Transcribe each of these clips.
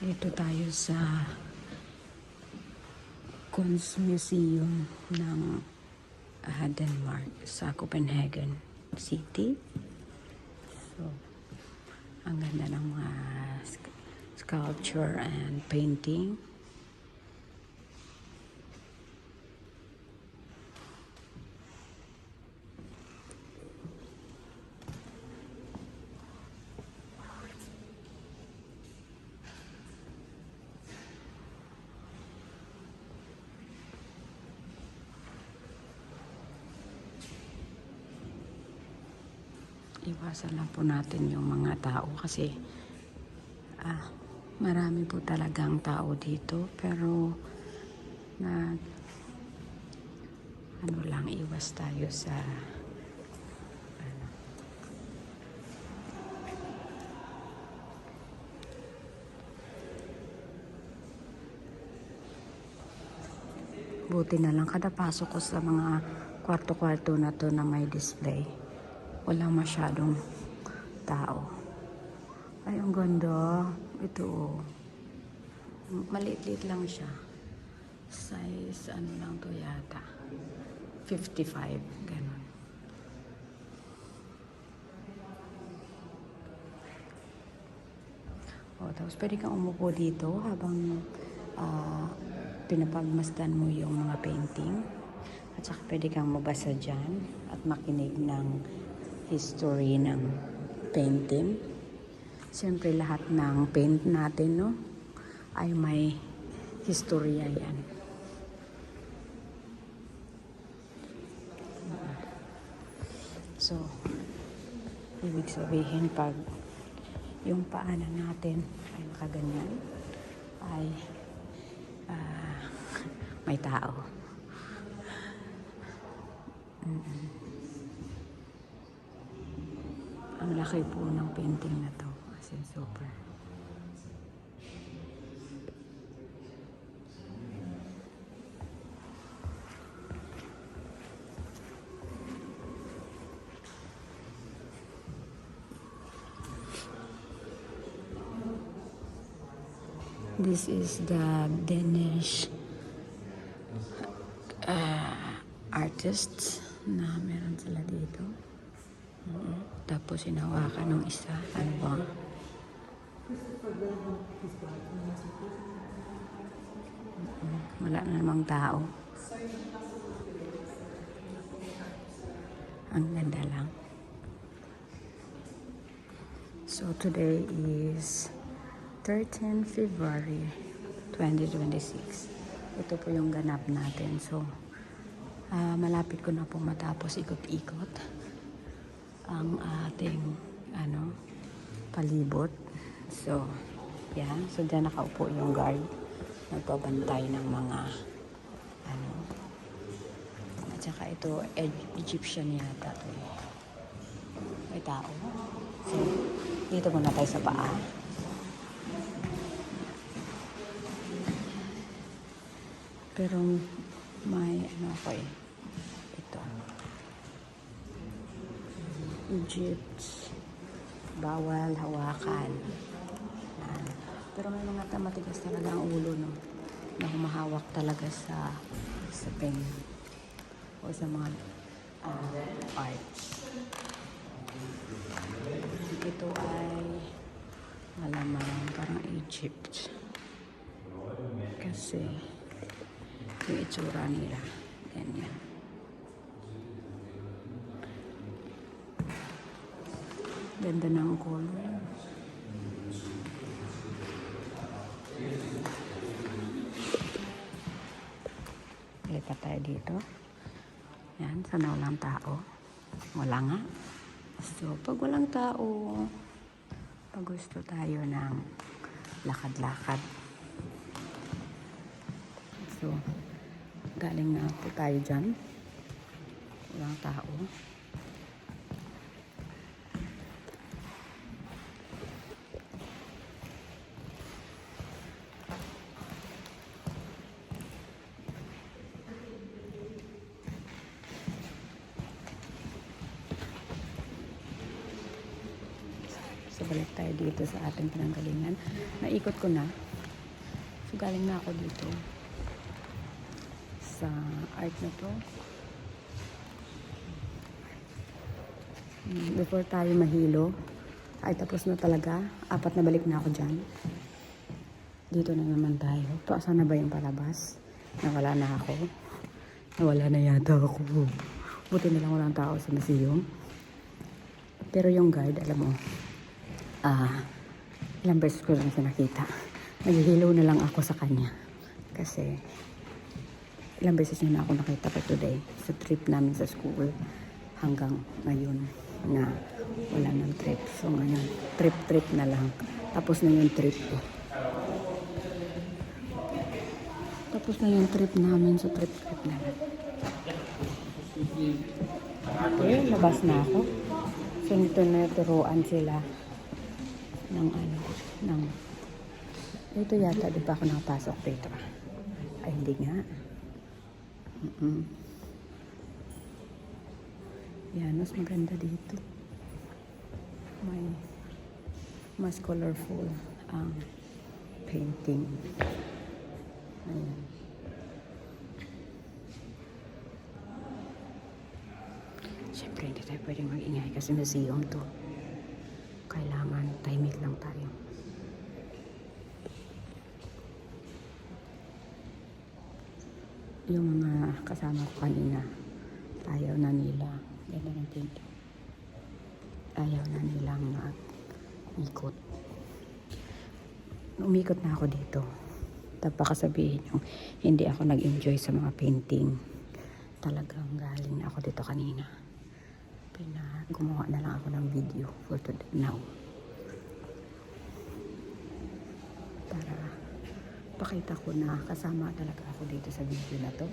Ito tayo sa Kunstmuseum ng Denmark sa Copenhagen City. So, ang ganda ng mga sculpture and painting. Iwasan lang po natin yung mga tao kasi marami po talagang tao dito, pero ano lang, iwas tayo sa buti na lang kada pasok ko sa mga kwarto-kwarto na to na may display, walang masyadong tao. Ay, ang ganda. Ito, oh. Maliit-liit lang siya. Size, ano lang to yata. 55, ganun. O, tapos pwede kang umupo dito habang pinapagmasdan mo yung mga painting. At saka pwede kang mabasa dyan at makinig ng history ng painting. Siyempre lahat ng paint natin, no, ay may historya yan. So, ibig sabihin pag yung paanan natin ay nakaganyan, ay may tao. Ang laki po ng painting na to. As in, super. This is the Danish artists na meron sila dito. Tapos hinawakan ng isa. Ano ba? Wala na namang tao. Ang ganda lang. So today is 13 February 2026. Ito po yung ganap natin. So, malapit ko na po matapos ikot-ikot ang ating palibot. So, yan. So, dyan nakaupo yung guard. Nagpabantay ng mga at saka ito, Egyptian yata ito. May tao. So, dito muna tayo sa paa. Pero may ito. Egypt, bawal hawakan. Pero may mga matigas talaga ang ulo, no, na humahawak talaga sa pen o sa mga arts. Ito ay malamang parang Egypt kasi yung itsura nila ganyan. Ganda ng color. Lipat tayo dito. Yan, sana walang tao. Wala nga. So, pag walang tao, pag gusto tayo ng lakad-lakad. So, galing na po tayo dyan. Walang tao. So, balik tayo dito sa ating pinanggalingan. Naikot ko na. galing na ako dito sa art na to. Before tayo mahilo, ay tapos na talaga. 4 na balik na ako dyan. Dito na naman tayo. Saan na ba yung palabas? Nawala na ako. Nawala na yata ako. Buti na lang walang tao sa museum. Pero yung guard, alam mo, ilang beses ko lang siya nakita. Naghihilo na lang ako sa kanya. Kasi ilang beses niya na ako nakita pa today sa trip namin sa school hanggang ngayon na wala ng trip. So ngayon, trip na lang. Tapos na yung trip ko. Tapos na yung trip namin. So trip na lang. Okay, labas na ako. So nito na turuan sila ng ito yata, di ba ako nakapasok dito? Ay, hindi nga. Yan, mas maganda dito. Mas colorful ang painting. Ayan. Siyempre, hindi tayo pwedeng mag-ingay kasi museum to. Kailangan tahimik lang tayo. Yung mga kasama ko kanina, ayaw na nila. Ganda ng painting. Ayaw na nilang mag-ikot. Umikot na ako dito. Tapos sabihin yung hindi ako nag-enjoy sa mga painting. Talagang galing na ako dito kanina. Gumawa na lang ako ng video for today now. Para pakita ko na kasama talaga ako dito sa video na to.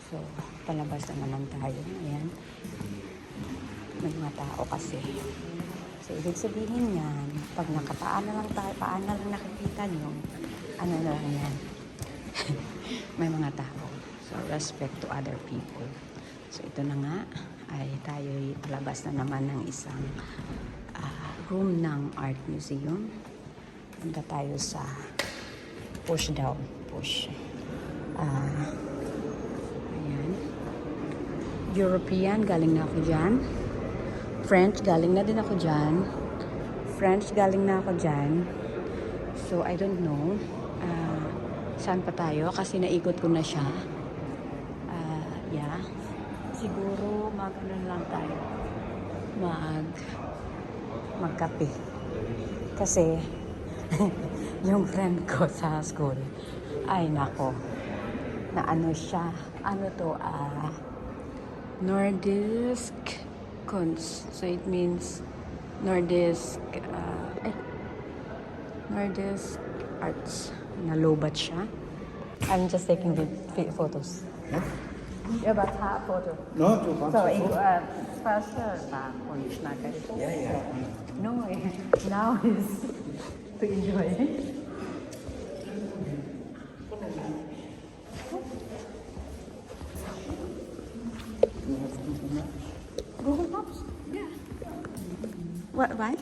So, palabas na naman tayo. Ayan. May mga tao kasi. So, ibig sabihin yan, pag nakapaan na lang tayo, paan na lang nakikita nyo, ano na lang yan. May mga tao. So, respect to other people. So, ito na nga, ay tayo'y palabas na naman ng isang room ng art museum. Punta tayo sa push down. Ayan. European, galing na ako dyan. French, galing na din ako dyan. So, I don't know. Saan pa tayo? Kasi naikot ko na siya. Yeah. Siguro, mag-ano lang tayo. Magkape. Kasi, yung friend ko sa school, ay nako, na ano siya, ano to, Nordisk Kunst. So it means Nordisk Arts. Nalobat siya. I'm just taking photos. Ja, aber Foto. No, du kannst So, sofort. first, Kunst na kayo. Ja. No, now is to enjoy. Google Maps? Yeah. Why?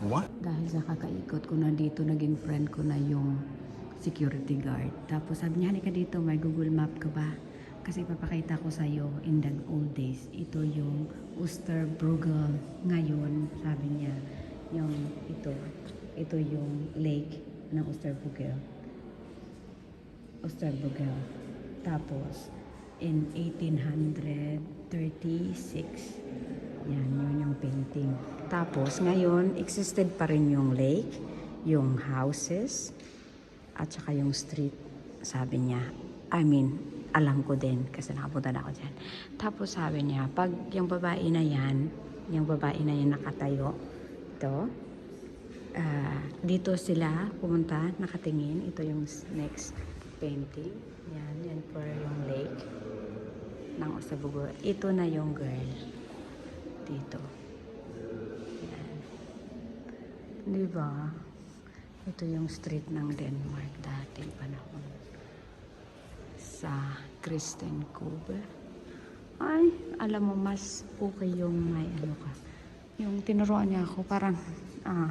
What? Dahil sa kakaikot ko na dito, naging friend ko na yung security guard. Tapos sabi niya, halika dito, may Google Map ka ba? Kasi papakita ko sa'yo in the old days. Ito yung Oosterbrugge. Ngayon, sabi niya, yung ito yung lake ng Oosterbrugge. Tapos, in 1836, yan, yun yung painting. Tapos, ngayon, existed pa rin yung lake, yung houses, at saka yung street, sabi niya. Alam ko din kasi nakapunta na ako dyan. Tapos sabi niya, pag yung babae na yan nakatayo, dito sila pumunta, nakatingin. Ito yung next painting. Yan po yung lake ng Oosterbrugge. Ito na yung girl. Dito. Yan. Diba? Ito yung street ng Denmark dating panahon. Sa Kristen Kube. Ay, alam mo, mas okay yung may ano ka. Yung tinuruan niya ako, parang Ah,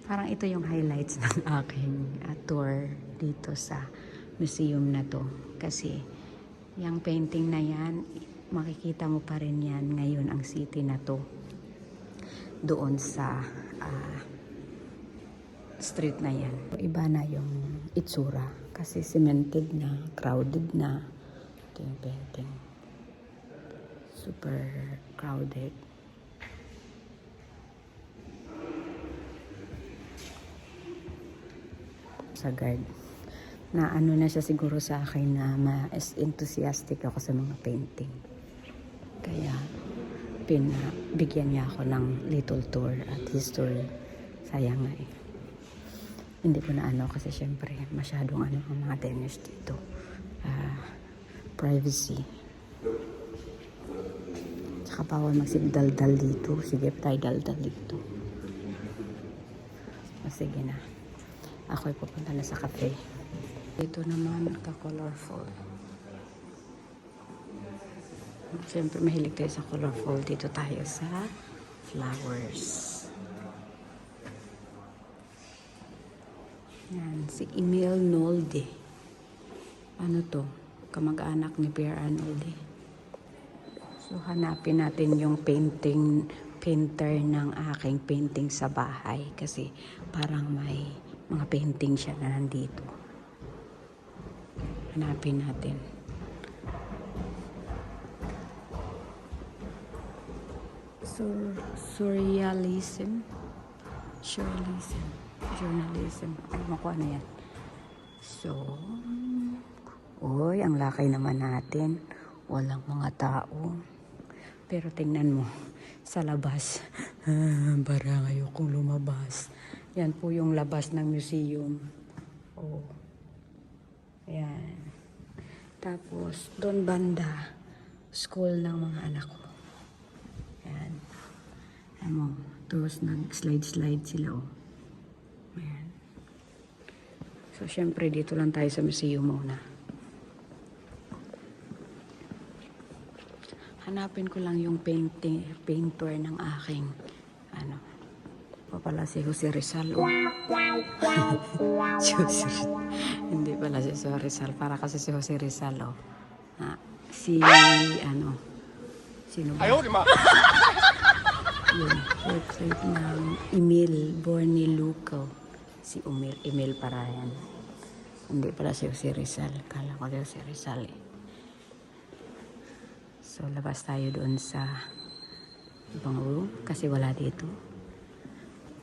parang ito yung highlights ng aking tour dito sa museum na to. Kasi yung painting na yan, makikita mo pa rin yan ngayon ang city na to. Doon sa street na yan. Iba na yung itsura kasi cemented na, crowded na. Ito yung painting. Super crowded. Sa guard. Na ano na siya siguro sa akin na enthusiastic ako sa mga painting. Kaya pinabigyan niya ako ng little tour at history. Sayang nga eh. Hindi ko na ano kasi syempre masyadong ano ang mga Danish dito. Privacy. Tsaka bawal magsigdaldal dito. Sige, tayo daldal dito. Sige na. Ako'y pupunta na sa cafe. Dito naman ka-colorful. Siyempre mahilig tayo sa colorful. Dito tayo sa flowers. Yan, si Emil Nolde. Ano to? Kamag-anak ni Pierre Arnoldi. So hanapin natin yung painter ng aking painting sa bahay. Kasi parang may mga painting siya na nandito. Hanapin natin. Surrealism. Journalism. Ay, makuha na yan. So, oy, ang lakay naman natin. Walang mga tao. Pero tingnan mo, sa labas, parang ayokong lumabas. Yan po yung labas ng museum. Oh. Ayan. Tapos, doon banda, school ng mga anak ko. Ayan. Ano, tapos nag-slide sila, oh. Ayan. So, syempre, dito lang tayo sa museum muna. Hanapin ko lang yung painter ng aking, ano, pala si Jose Rizal, oh. Hindi pala si Jose Rizal. Para kasi si Jose Rizal, oh. Sino ba? Yun, portrait ng Emil Borniluco. Si Emil Parayan. Hindi pala si Jose Rizal. Kala ko si Jose Rizal, eh. So, labas tayo doon sa ibang room kasi wala dito.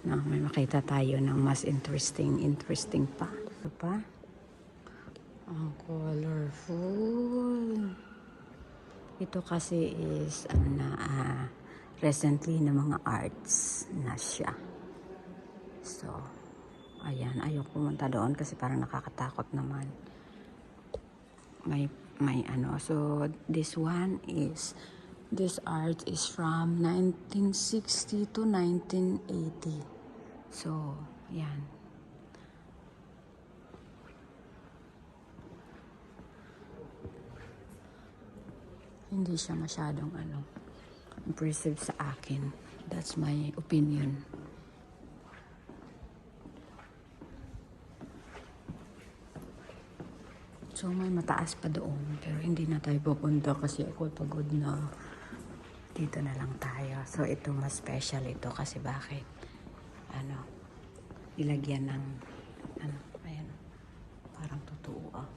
No, may makita tayo ng mas interesting pa. Ito pa. Ang colorful. Ito kasi is recently na mga arts na siya. So, ayan. Ayoko pumunta doon kasi parang nakakatakot naman. May ano. So, this art is from 1960 to 1980. So, yan. Hindi siya masyadong impressive sa akin. That's my opinion. So, may mataas pa doon. Pero hindi na tayo pupunta kasi ako pagod na. Dito na lang tayo. So, ito mas special ito kasi bakit? Ilagyan ng, ayan. Parang totoo, ah.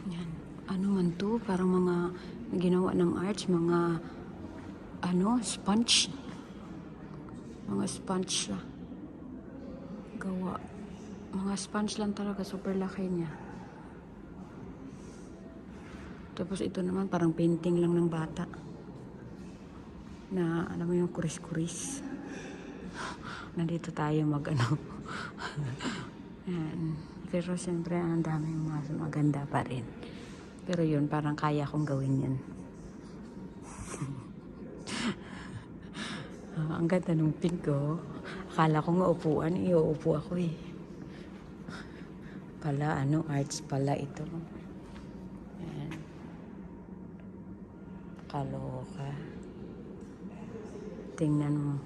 Yan. Ano man to? Parang mga ginawa ng arts, mga sponge. Mga sponge siya. Gawa. Mga sponge lang talaga. Super laki niya. Tapos ito naman parang painting lang ng bata. Na alam mo yung kuris-kuris. Nandito tayo Yan. Pero siyempre ang dami mga maganda pa rin. Pero yun parang kaya kong gawin yun. Ang ganda ng pink ko. Akala ko nga upuan, iuupo ako eh. Pala, arts pala ito. Ayan. Kaloka. Tingnan mo.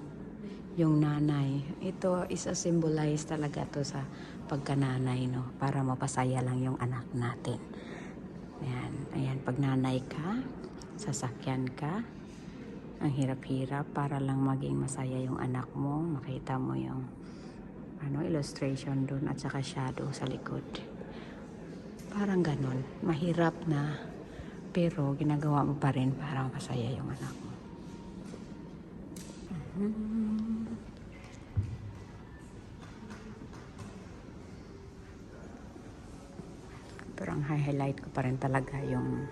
Yung nanay. Ito is a symbolize talaga to sa pagkananay, no? Para mapasaya lang yung anak natin. Ayan. Ayan. Pag nanay ka, sasakyan ka, ang hirap-hirap para lang maging masaya yung anak mo. Makita mo yung illustration dun at saka shadow sa likod. Parang ganon. Mahirap na pero ginagawa mo pa rin para masaya yung anak mo. Pero ang highlight ko pa rin talaga yung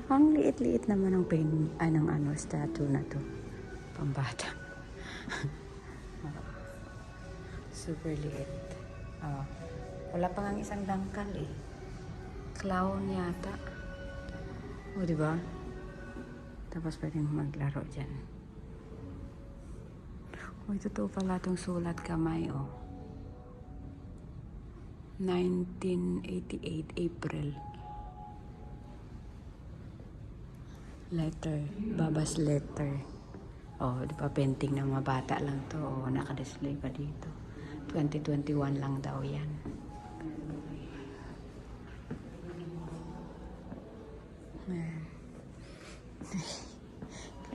ang liit-liit naman ng statue na to. Pambata. Super liit. Wala pa nga isang dangkal eh. Clown yata. O, diba? Tapos pwedeng maglaro dyan. Uy, totoo pala itong sulat kamay, oh. 1988 April. Letter. Baba's letter. Oh, di ba painting ng mga bata lang to. Oh, naka-display pa dito. 2021 lang daw yan.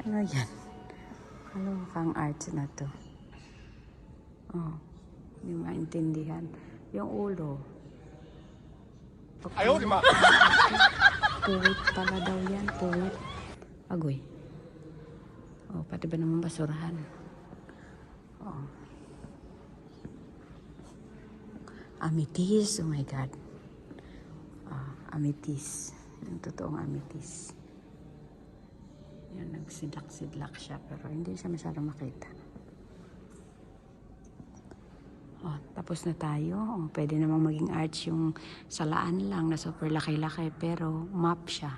Ano yan? Kalokang arts na to. Oh, hindi maintindihan. Yung ulo. Ayaw, di ma! Puwit pala daw yan. Puwit. Agoy. Oh, pati ba naman basurahan? Oh. Amethyst. Oh my God. Amethyst. Yung totoong amethyst. Yan, nagsidlak-sidlak siya pero hindi siya masyadong makita. Oh, tapos na tayo. Oh, pwede namang maging arts yung salaan lang na super laki-laki pero map siya.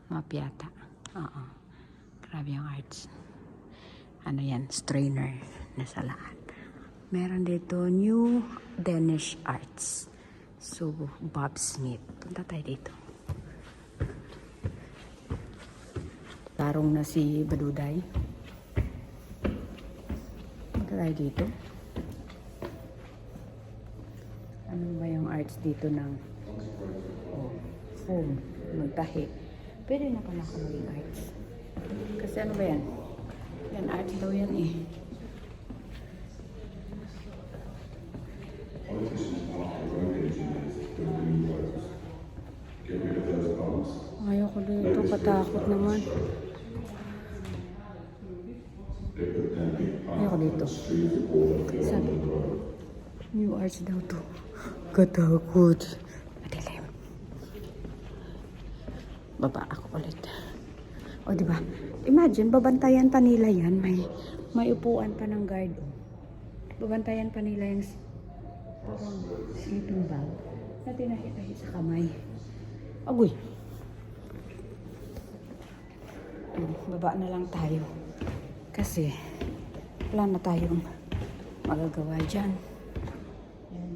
Map yata. Oo. Grabe yung arts. Ano yan? Strainer na salaan. Meron dito New Danish Arts. So, Bob Smith. Punta tayo dito. Tarong na si Baduday. Punta tayo dito. Ano ba yung arts dito ng foam, magtahi. Pwede na pala ako maging arts. Kasi ano ba yan? Yan, arts daw yan eh. Ayoko dito, katakot naman. Ayoko dito. Sabi, new arts daw to. Katakot. Madilim. Baba ako ulit. O, diba? Imagine, babantayan pa nila yan. May upuan pa ng guard. Babantayan pa nila yung parang sleeping bag na tinahi-tahi sa kamay. Agoy. Baba na lang tayo. Kasi, wala na tayong magagawa dyan. Yan.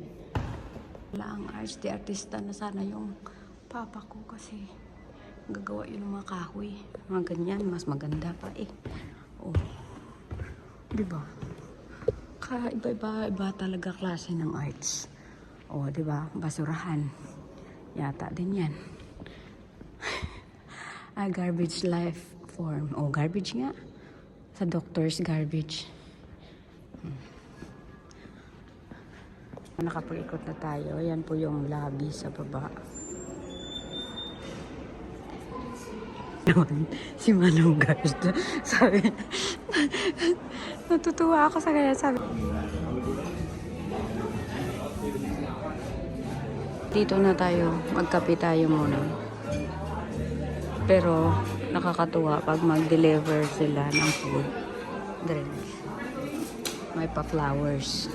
Wala ang arts, di artista na sana yung papa ko kasi gagawa yun ng mga kahoy. Mga ganyan, mas maganda pa eh. Oh. Diba? Iba talaga klase ng arts. Oh, diba? Basurahan. Yata din yan. Garbage life form. Oh, garbage nga. Sa doctor's garbage. Nakapag-ikot na tayo. Yan po yung lobby sa baba. Naman, si Manong guys. Sabi, natutuwa ako sa kanya. Sabi, dito na tayo. Magkape tayo muna. Pero, nakakatuwa pag mag-deliver sila ng food. Drinks. May pa-flowers.